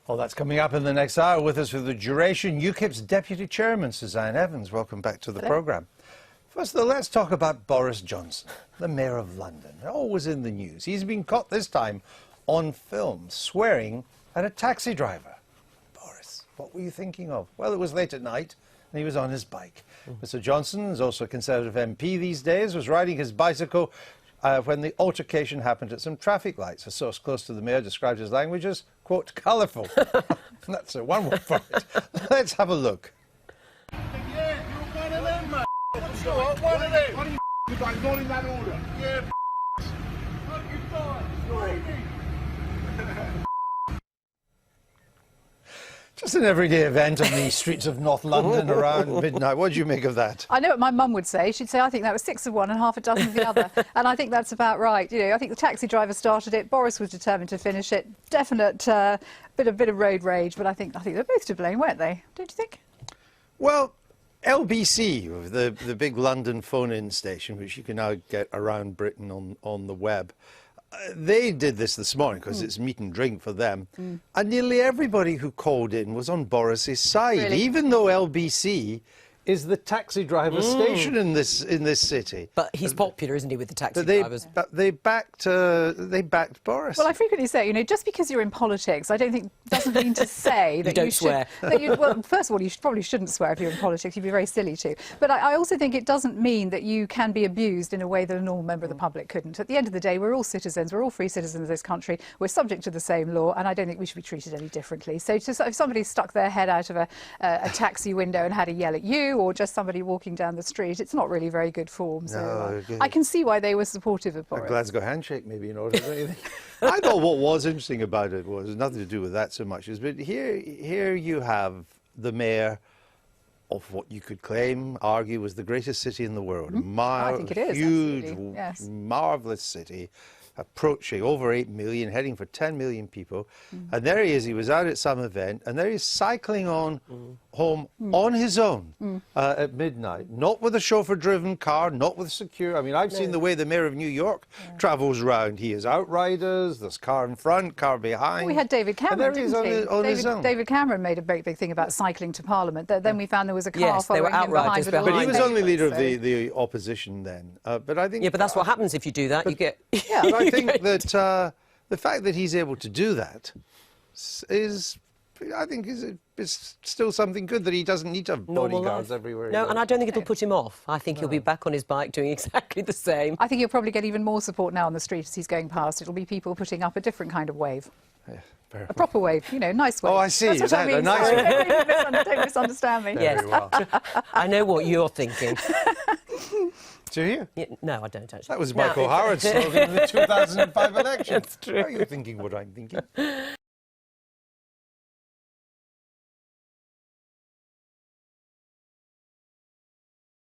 Well, that's coming up in the next hour. With us for the duration, UKIP's Deputy Chairman, Suzanne Evans. Welcome back to the programme. First, though, let's talk about Boris Johnson, the Mayor of London. Always in the news. He's been caught this time on film swearing at a taxi driver. Boris, what were you thinking of? Well, it was late at night and he was on his bike. Mr. Johnson is also a Conservative MP these days, was riding his bicycle when the altercation happened at some traffic lights. A source close to the Mayor described his language as, quote, colourful. That's one word for it. Let's have a look. Yeah, you're one of them, mate. One of them. You got not in that order. Yeah, look, you thought. Just an everyday event on the streets of North London around midnight. What do you make of that? I know what my mum would say. She'd say, I think that was 6 of one and half a dozen of the other. And I think that's about right. You know, I think the taxi driver started it. Boris was determined to finish it. Definite bit of road rage. But I think they're both to blame, weren't they? Don't you think? Well, LBC, the big London phone-in station, which you can now get around Britain on the web, they did this morning because it's meat and drink for them. And nearly everybody who called in was on Boris's side, Really? even though LBC is the taxi driver station in this city. But he's popular, isn't he, with the taxi But drivers? they backed Boris. Well, I frequently say, you know, just because you're in politics, I don't think doesn't mean to say that don't you should. swear. Well, first of all, you probably shouldn't swear if you're in politics. You'd be very silly to. But I also think it doesn't mean that you can be abused in a way that a normal member of the public couldn't. At the end of the day, we're all citizens. We're all free citizens of this country. We're subject to the same law, and I don't think we should be treated any differently. So, if somebody stuck their head out of a taxi window and had a yell at you, or just somebody walking down the street, it's not really very good form. So No, I can see why they were supportive of A Boris. Glasgow handshake, maybe, in order. I thought what was interesting about it was nothing to do with that so much. But here you have the mayor of what you could argue was the greatest city in the world. I think it is, Huge, absolutely. Yes. marvellous city, approaching over 8 million, heading for 10 million people. And there he is, he was out at some event, and there he's cycling on home on his own at midnight, not with a chauffeur-driven car, not with secure. I mean, I've seen the way the mayor of New York travels round. He has outriders, there's car in front, car behind. We had David Cameron, and there he is didn't on he? his own. David Cameron made a very big thing about cycling to Parliament. Then we found there was a car Yes, they were following him behind outriders with a behind. But he was line only leader of so- the opposition then. But I think... Yeah, but that's what happens if you do that. You get... Yeah. But I think that the fact that he's able to do that is still something good, that he doesn't need to have Normal bodyguards life. everywhere. he No, goes. and I don't think it'll put him off. I think he'll be back on his bike doing exactly the same. I think he'll probably get even more support now on the street as he's going past. It'll be people putting up a different kind of wave. Yeah, fair A proper wave, you know, nice wave. Oh, I see. That's what Is that I a mean. nice Sorry, don't misunderstand me. Yes. Very well. I know what you're thinking. Do you? Yeah, no, I don't actually. That was No, Michael Howard's slogan in the 2005 election. That's true. Are you thinking what I'm thinking?